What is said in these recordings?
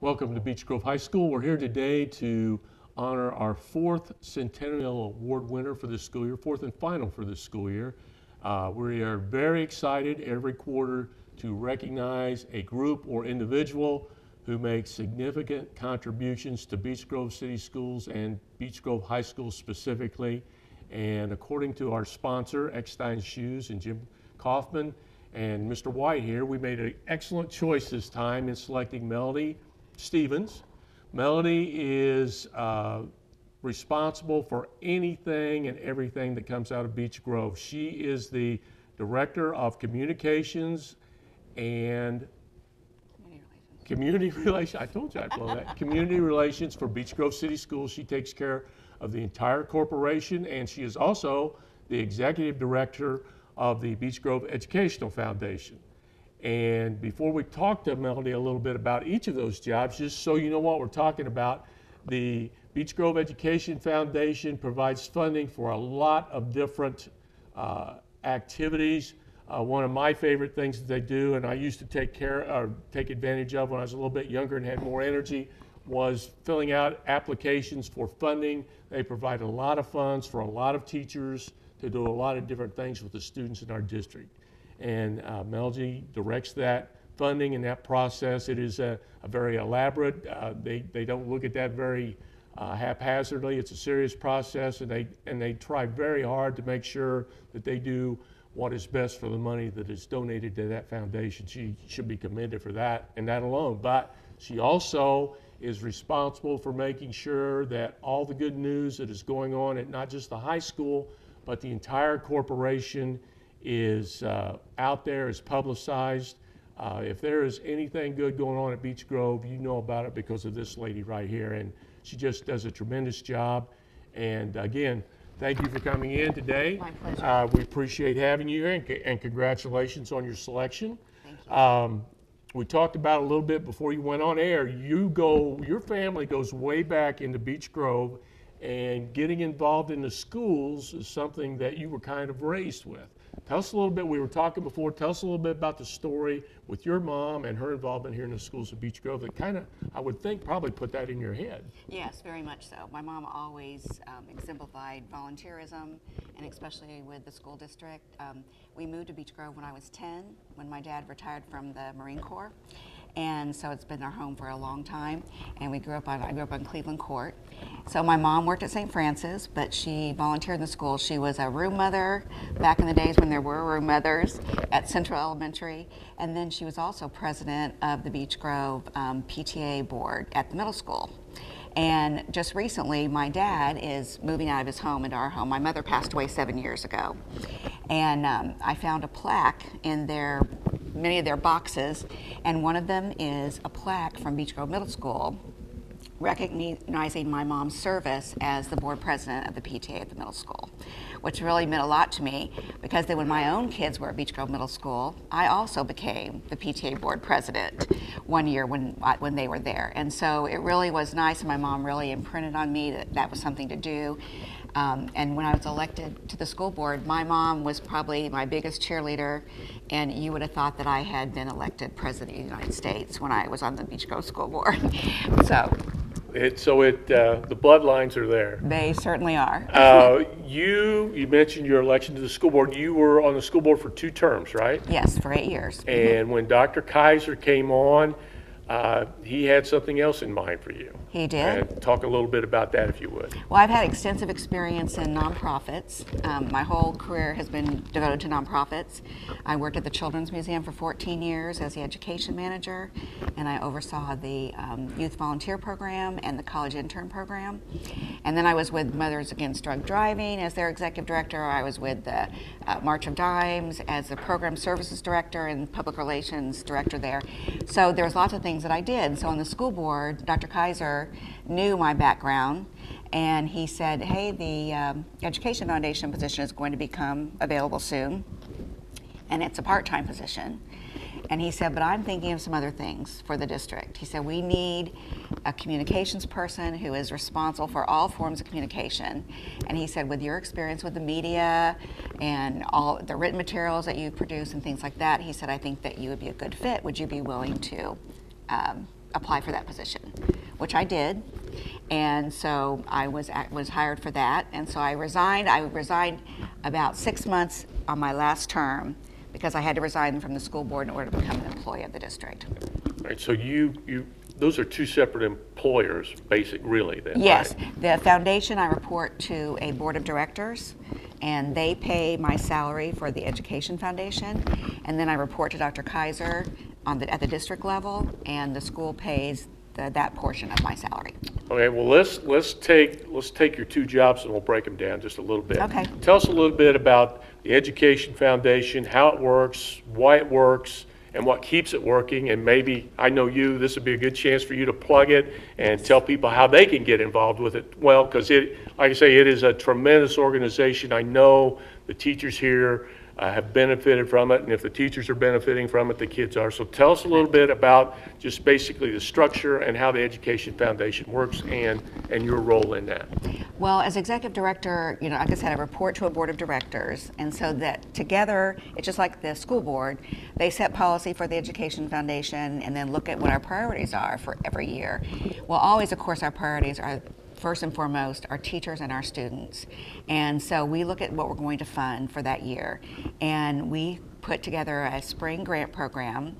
Welcome to Beech Grove High School. We're here today to honor our fourth Centennial Award winner for this school year, fourth and final for this school year. We are very excited every quarter to recognize a group or individual who makes significant contributions to Beech Grove City Schools and Beech Grove High School specifically. And according to our sponsor, Eckstein Shoes and Jim Kaufman and Mr. White here, we made an excellent choice this time in selecting Melody Stevens. Melody is responsible for anything and everything that comes out of Beech Grove. She is the Director of Communications and Community Relations. I told you I'd blow that. Community Relations for Beech Grove City Schools. She takes care of the entire corporation, and she is also the Executive Director of the Beech Grove Educational Foundation. And before we talk to Melody a little bit about each of those jobs, just so you know what we're talking about, the Beech Grove Education Foundation provides funding for a lot of different activities. One of my favorite things that they do, and I used to take advantage of when I was a little bit younger and had more energy, was filling out applications for funding. They provide a lot of funds for a lot of teachers to do a lot of different things with the students in our district. And Melody directs that funding and that process. It is a very elaborate, they don't look at that very haphazardly. It's a serious process, and they try very hard to make sure that they do what is best for the money that is donated to that foundation. She should be commended for that and that alone. But she also is responsible for making sure that all the good news that is going on at not just the high school, but the entire corporation is out there, is publicized. If there is anything good going on at Beech Grove, you know about it because of this lady right here, and she just does a tremendous job. And again, thank you for coming in today. My pleasure. We appreciate having you here, and congratulations on your selection. Thank you. We talked about a little bit before you went on air. Your family goes way back into Beech Grove, and getting involved in the schools is something that you were kind of raised with. Tell us a little bit, we were talking before, tell us a little bit about the story with your mom and her involvement here in the schools of Beech Grove that kind of, I would think, probably put that in your head. Yes, very much so. My mom always exemplified volunteerism, and especially with the school district. We moved to Beech Grove when I was 10, when my dad retired from the Marine Corps. And so it's been our home for a long time. And I grew up on Cleveland Court. So my mom worked at St. Francis, but she volunteered in the school. She was a room mother back in the days when there were room mothers at Central Elementary. And then she was also president of the Beech Grove PTA board at the middle school. And just recently, my dad is moving out of his home into our home. My mother passed away 7 years ago. And I found a plaque in many of their boxes, and one of them is a plaque from Beech Grove Middle School recognizing my mom's service as the board president of the PTA at the middle school, which really meant a lot to me because then when my own kids were at Beech Grove Middle School, I also became the PTA board president one year when they were there. And so it really was nice, and my mom really imprinted on me that that was something to do. And when I was elected to the school board, my mom was probably my biggest cheerleader, and you would have thought that I had been elected president of the United States when I was on the Beech Grove School Board. The bloodlines are there. They certainly are. You mentioned your election to the school board. You were on the school board for 2 terms, right? Yes, for 8 years. And when Dr. Kaiser came on, he had something else in mind for you. He did. And talk a little bit about that if you would. Well, I've had extensive experience in nonprofits. My whole career has been devoted to nonprofits. I worked at the Children's Museum for 14 years as the education manager, and I oversaw the youth volunteer program and the college intern program. And then I was with Mothers Against Drug Driving as their executive director. I was with the March of Dimes as the program services director and public relations director there. So there's lots of things that I did. So on the school board, Dr. Kaiser knew my background, and he said, hey, the Education Foundation position is going to become available soon, and it's a part-time position. And he said, but I'm thinking of some other things for the district. He said, we need a communications person who is responsible for all forms of communication. And he said, with your experience with the media and all the written materials that you produce and things like that, he said, I think that you would be a good fit. Would you be willing to apply for that position, which I did. And so I was hired for that. And so I resigned. I resigned about 6 months on my last term because I had to resign from the school board in order to become an employee of the district. All right, so those are two separate employers, really, then, Yes. right? The foundation, I report to a board of directors, and they pay my salary for the Education Foundation. And then I report to Dr. Kaiser at the district level, and the school pays that portion of my salary. Okay, well, let's take your two jobs and we'll break them down just a little bit. Okay. Tell us a little bit about the Education Foundation, how it works, why it works, and what keeps it working. And maybe, I know this would be a good chance for you to plug it and tell people how they can get involved with it. Well, because like I say, it is a tremendous organization. I know the teachers here have benefited from it, and if the teachers are benefiting from it, the kids are. So tell us a little bit about just basically the structure and how the Education Foundation works and your role in that. Well, as executive director, like I said, I report to a board of directors, and so that together, it's just like the school board, they set policy for the Education Foundation and then look at what our priorities are for every year. Well, always, of course, our priorities are first and foremost our teachers and our students. And so we look at what we're going to fund for that year. And we put together a spring grant program.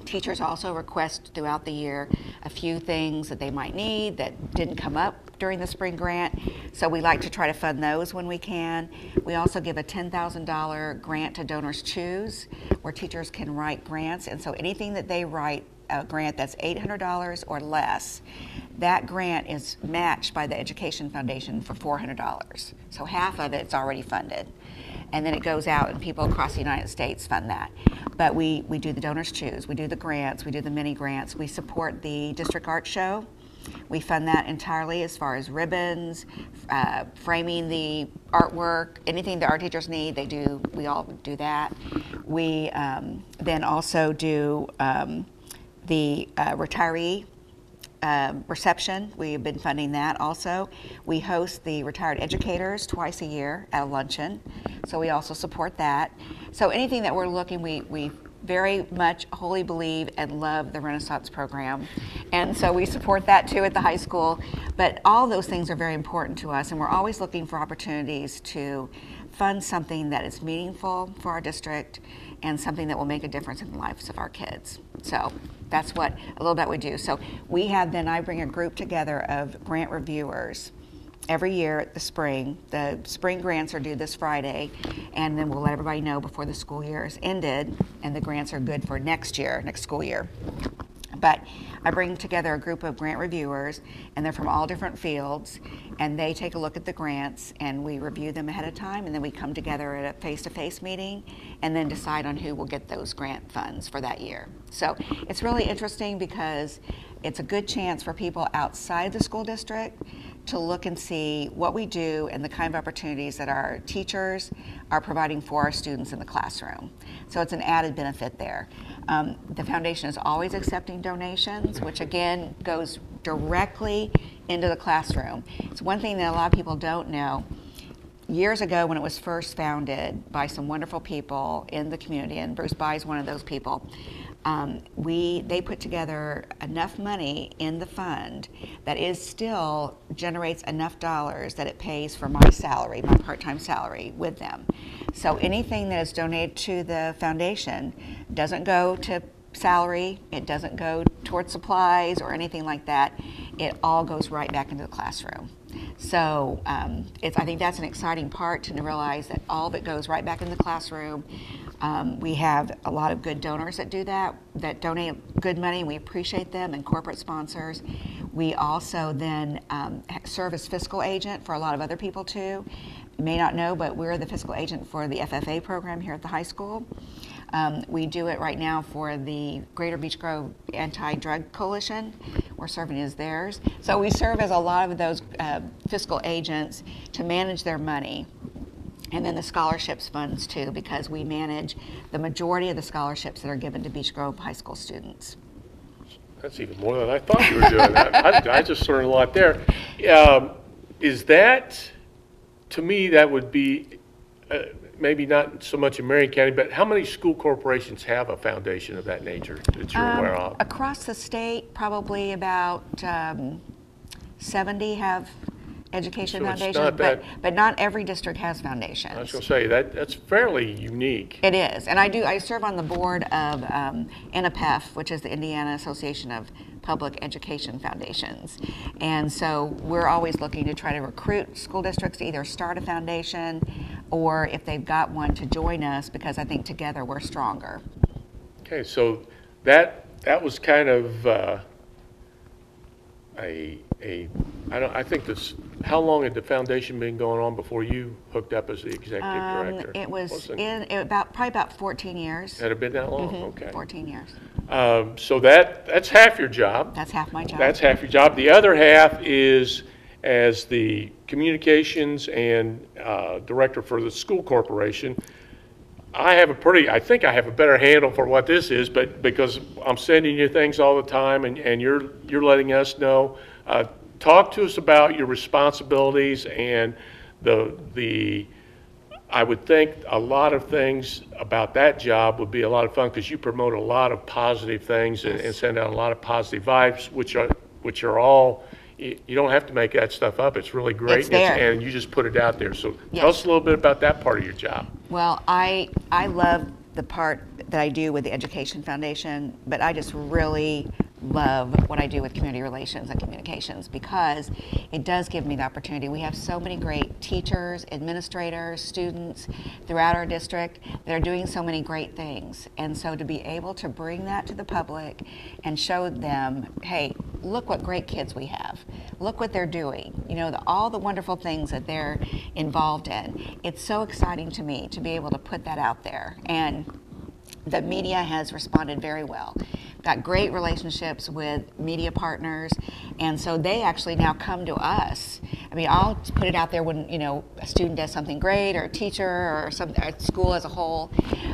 Teachers also request throughout the year a few things that they might need that didn't come up during the spring grant. So we like to try to fund those when we can. We also give a $10,000 grant to Donors Choose, where teachers can write grants. And so anything that they write, a grant that's $800 or less, that grant is matched by the Education Foundation for $400. So half of it's already funded. And then it goes out and people across the United States fund that. But we do the Donors Choose, we do the grants, we do the mini grants, we support the District Art Show. We fund that entirely as far as ribbons, framing the artwork, anything the art teachers need, we all do that. We then also do the retiree reception. We've been funding that also. We host the retired educators twice a year at a luncheon, so we also support that. So anything that we're looking, we very much wholly believe and love the Renaissance program, and so we support that too at the high school. But all those things are very important to us, and we're always looking for opportunities to fund something that is meaningful for our district and something that will make a difference in the lives of our kids. So that's a little bit we do. So I bring a group together of grant reviewers every year at the spring. The spring grants are due this Friday, and then we'll let everybody know before the school year is ended, and the grants are good for next school year. But I bring together a group of grant reviewers, and they're from all different fields, and they take a look at the grants, and we review them ahead of time, and then we come together at a face-to-face meeting, and then decide on who will get those grant funds for that year. So it's really interesting because it's a good chance for people outside the school district to look and see what we do and the kind of opportunities that our teachers are providing for our students in the classroom. So it's an added benefit there. The foundation is always accepting donations, which again goes directly into the classroom. It's one thing that a lot of people don't know. Years ago, when it was first founded by some wonderful people in the community, and Bruce Bye is one of those people, they put together enough money in the fund that still generates enough dollars that it pays for my salary, my part-time salary with them. So anything that is donated to the foundation doesn't go to salary, it doesn't go towards supplies or anything like that. It all goes right back into the classroom. So I think that's an exciting part to realize that all of it goes right back in the classroom. We have a lot of good donors that do that donate good money, and we appreciate them, and corporate sponsors. We also then serve as fiscal agent for a lot of other people too. You may not know, but we're the fiscal agent for the FFA program here at the high school. We do it right now for the Greater Beech Grove Anti-Drug Coalition. We're serving as theirs. So we serve as a lot of those fiscal agents to manage their money. And then the scholarships funds too, because we manage the majority of the scholarships that are given to Beech Grove high school students. That's even more than I thought you were doing. I just learned a lot there. Is that, to me, that would be, maybe not so much in Marion County, but how many school corporations have a foundation of that nature that you're aware of? Across the state, probably about 70 have education So it's foundations, not that- but not every district has foundations. I was going to say, that's fairly unique. It is, and I serve on the board of NAPEF, which is the Indiana Association of Public Education Foundations. And so we're always looking to try to recruit school districts to either start a foundation or if they've got one to join us, because I think together we're stronger. Okay, so that was kind of I think this, how long had the foundation been going on before you hooked up as the executive director? It was probably about 14 years. Had it been that long? Okay. 14 years. So that's half your job. That's half my job. That's half your job. The other half is as the communications and director for the school corporation. I think I have a better handle for what this is, but because I'm sending you things all the time and you're letting us know. Talk to us about your responsibilities and I would think a lot of things about that job would be a lot of fun because you promote a lot of positive things and send out a lot of positive vibes, which are all, you don't have to make that stuff up. It's really great. It's there. And you just put it out there. So Yes. Tell us a little bit about that part of your job. Well, I love the part that I do with the Education Foundation, but I just really love what I do with community relations and communications because it does give me the opportunity. We have so many great teachers, administrators, students throughout our district that are doing so many great things. And so to be able to bring that to the public and show them, hey, look what great kids we have. Look what they're doing. You know, all the wonderful things that they're involved in. It's so exciting to me to be able to put that out there. And the media has responded very well. Got great relationships with media partners, and so they actually now come to us. I mean, I'll put it out there when, you know, a student does something great, or a teacher, or some school as a whole.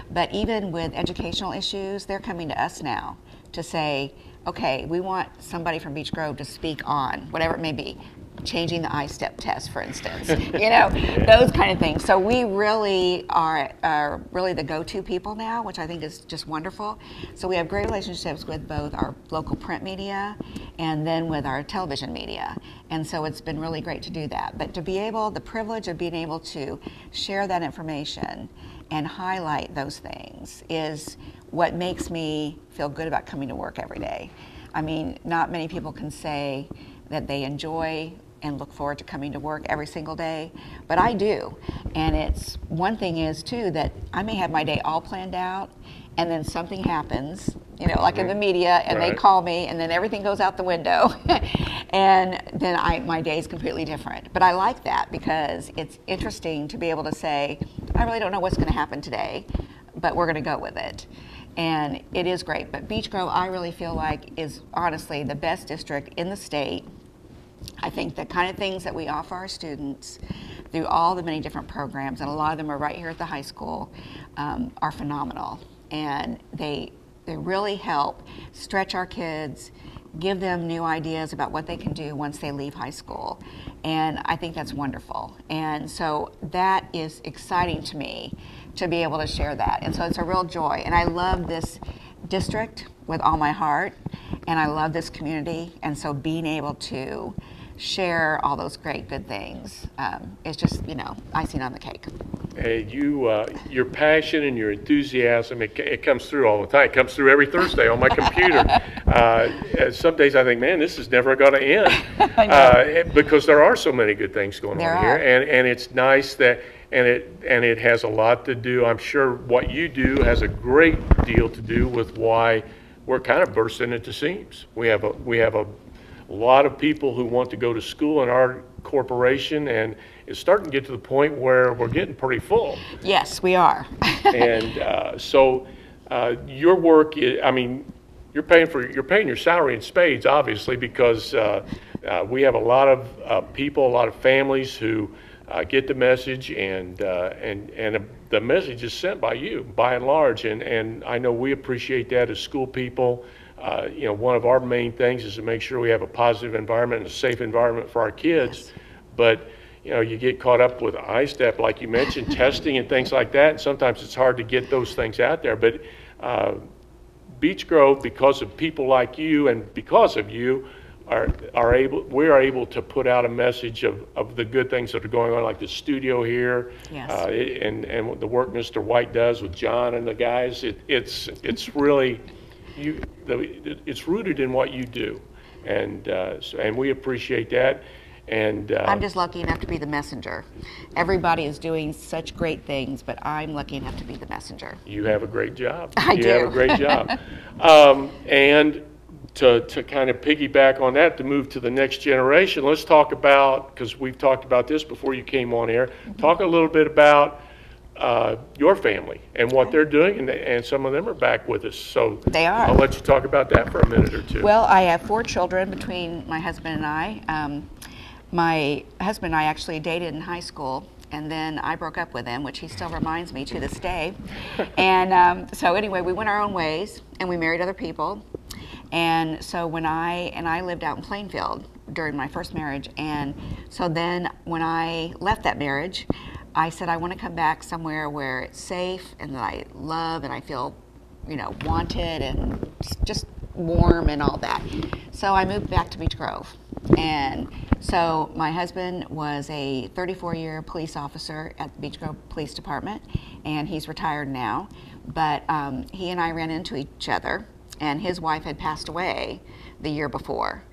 But even with educational issues, they're coming to us now to say, okay, we want somebody from Beech Grove to speak on whatever it may be. Changing the I-STEP test, for instance, you know, those kind of things. So we really are really the go-to people now, which I think is just wonderful. So we have great relationships with both our local print media and then with our television media. And so it's been really great to do that. But to be able, the privilege of being able to share that information and highlight those things is what makes me feel good about coming to work every day. I mean, not many people can say that they enjoy and look forward to coming to work every single day, but I do. And it's one thing is too that I may have my day all planned out and then something happens, you know, like in the media, and Right. they call me and then everything goes out the window and then my day is completely different. But I like that because it's interesting to be able to say, I really don't know what's going to happen today, but we're going to go with it. And it is great. But Beech Grove, I really feel like, is honestly the best district in the state. I think the kind of things that we offer our students through all the many different programs, and a lot of them are right here at the high school, are phenomenal. And they really help stretch our kids, give them new ideas about what they can do once they leave high school. And I think that's wonderful. And so that is exciting to me to be able to share that. And so it's a real joy. And I love this district with all my heart, and I love this community. And so being able to share all those great good things is just, you know, icing on the cake. Hey, your passion and your enthusiasm, it comes through all the time. It comes through every Thursday on my computer. Some days I think, man, this is never going to end because there are so many good things going on here, and it's nice that, and it has a lot to do. I'm sure what you do has a great deal to do with why we're kind of bursting at the seams. We have a lot of people who want to go to school in our corporation, and it's starting to get to the point where we're getting pretty full. Yes, we are. And so your work, I mean, you're paying your salary in spades, obviously, because we have a lot of people, a lot of families who get the message, and the message is sent by you, by and large, and I know we appreciate that as school people. You know, one of our main things is to make sure we have a positive environment and a safe environment for our kids. Yes. But you know, you get caught up with I-STEP, like you mentioned, testing and things like that, and sometimes it's hard to get those things out there. But Beech Grove, because of people like you and because of you, we are able to put out a message of the good things that are going on, like the studio here, Yes. and the work Mr. White does with John and the guys. It's really it's rooted in what you do, and we appreciate that. And I'm just lucky enough to be the messenger. Everybody is doing such great things, but I'm lucky enough to be the messenger. You have a great job. I do. You have a great job. And to kind of piggyback on that, to move to the next generation, let's talk about, because we've talked about this before you came on air, talk a little bit about your family and what they're doing, and some of them are back with us. So They are. I'll let you talk about that for a minute or two. Well, I have 4 children between my husband and I. My husband and I actually dated in high school, and then I broke up with him, which he still reminds me to this day. And so anyway, we went our own ways, and we married other people. And so when I lived out in Plainfield during my first marriage, and so then when I left that marriage, I said I want to come back somewhere where it's safe and that I love and I feel, you know, wanted and just warm and all that. So I moved back to Beech Grove. And so my husband was a 34-year police officer at the Beech Grove Police Department, and he's retired now. But he and I ran into each other, and his wife had passed away the year before.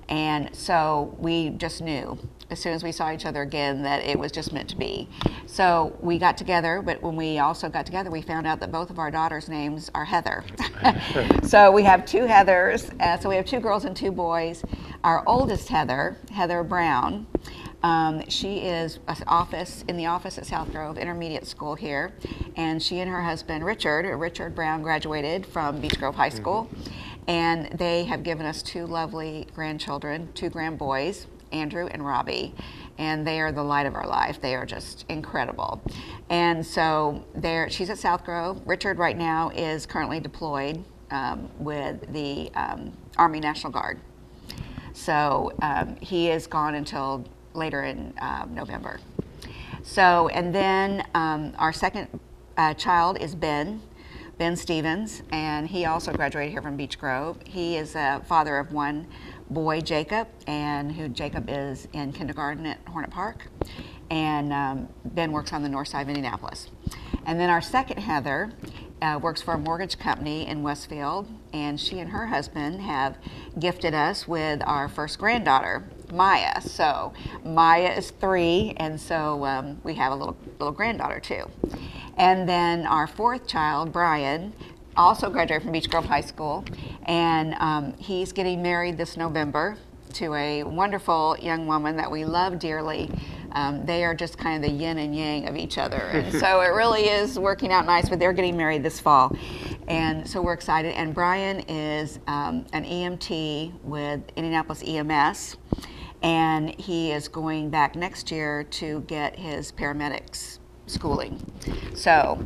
And so we just knew as soon as we saw each other again that it was just meant to be. So we got together, but when we also got together, we found out that both of our daughters' names are Heather. So we have 2 Heathers, so we have 2 girls and 2 boys. Our oldest Heather, Heather Brown, she is in the office at South Grove Intermediate School here, and she and her husband Richard Brown, graduated from Beech Grove High School, and they have given us 2 lovely grandchildren, 2 grand boys, Andrew and Robbie, and they are the light of our life. They are just incredible. And so she's at South Grove. Richard right now is currently deployed with the Army National Guard. So he is gone until later in November. So, and then our second child is Ben Stevens, and he also graduated here from Beech Grove. He is a father of 1 boy, Jacob, and Jacob is in kindergarten at Hornet Park, and Ben works on the north side of Indianapolis. And then our second Heather works for a mortgage company in Westfield, and she and her husband have gifted us with our first granddaughter, Maya. So Maya is 3, and so we have a little granddaughter too. And then our 4th child, Brian, also graduated from Beech Grove High School, and he's getting married this November to a wonderful young woman that we love dearly. They are just kind of the yin and yang of each other, and so it really is working out nice, but they're getting married this fall, and so we're excited. And Brian is an EMT with Indianapolis EMS, and he is going back next year to get his paramedics schooling. So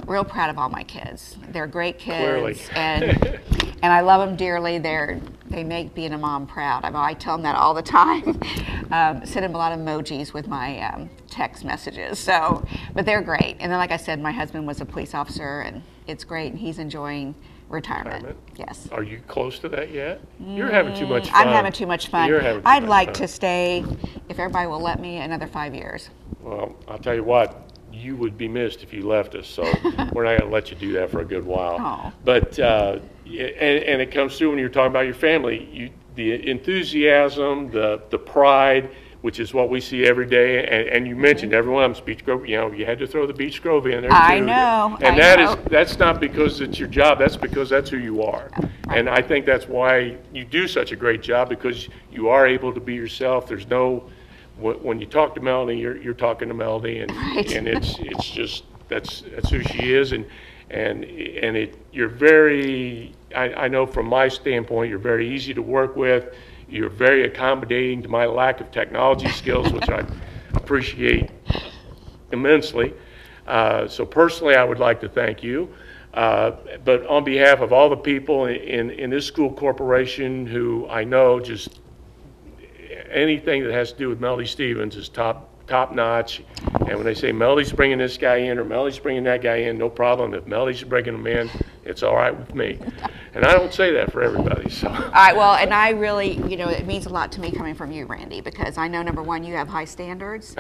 real proud of all my kids. They're great kids. Clearly. and I love them dearly. They make being a mom proud. I tell them that all the time. Send them a lot of emojis with my text messages. So, but they're great. And then, like I said, my husband was a police officer, and it's great, and he's enjoying retirement. Yes. Are you close to that yet? You're having too much fun. I'm having too much fun. I'd like to stay, if everybody will let me, another 5 years. Well, I'll tell you what, you would be missed if you left us, so we're not going to let you do that for a good while. Oh. But, and it comes through when you're talking about your family, the enthusiasm, the pride, which is what we see every day, and you mentioned everyone else, Beech Grove, you know, you had to throw the Beech Grove in there too. I know. And that's not because it's your job, that's because that's who you are. Right. And I think that's why you do such a great job, because you are able to be yourself. There's no, when you talk to Melanie, you're talking to Melanie, and right. And it's just that's who she is, and you're very, I know from my standpoint, you're very easy to work with. You're very accommodating to my lack of technology skills, which I appreciate immensely. So personally, I would like to thank you. But on behalf of all the people in this school corporation who I know, just anything that has to do with Melody Stevens is top top notch. And when they say Melody's bringing this guy in or Melody's bringing that guy in, no problem. If Melody's bringing them in, it's all right with me. And I don't say that for everybody, so. All right, well, and I really, you know, it means a lot to me coming from you, Randy, because I know, number one, you have high standards.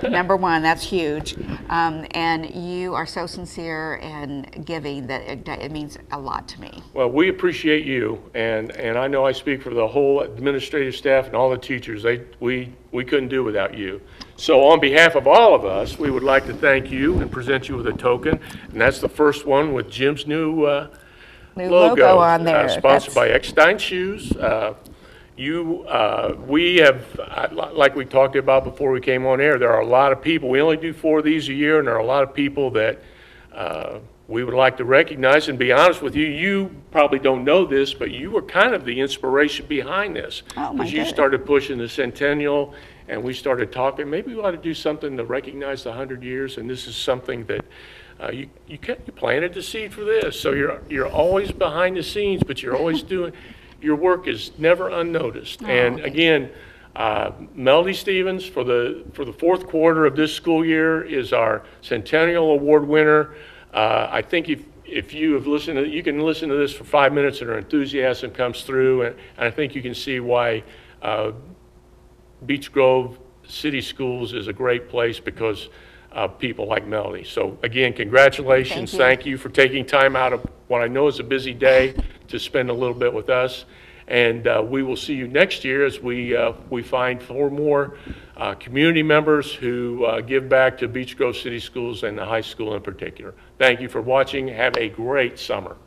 Number one, that's huge. And you are so sincere and giving that it means a lot to me. Well, we appreciate you, and I know I speak for the whole administrative staff and all the teachers. We couldn't do without you. So on behalf of all of us, we would like to thank you and present you with a token, and that's the first one with Jim's new logo on there. Sponsored by Eckstein Shoes. We have, like we talked about before we came on air, there are a lot of people. We only do 4 of these a year, and there are a lot of people that we would like to recognize. And be honest with you, you probably don't know this, but you were kind of the inspiration behind this. Oh, my Because you started pushing the centennial, and we started talking, maybe we ought to do something to recognize the 100 years, and this is something that you planted the seed for this. So you're always behind the scenes, but you're always doing, your work is never unnoticed. Oh, and again, Melody Stevens for the 4th quarter of this school year is our Centennial Award winner. I think if you have listened to, you can listen to this for 5 minutes and her enthusiasm comes through, and I think you can see why Beech Grove City Schools is a great place because of people like Melody. So again, congratulations. Thank you for taking time out of what I know is a busy day to spend a little bit with us. And we will see you next year as we find 4 more community members who give back to Beech Grove City Schools and the high school in particular. Thank you for watching. Have a great summer.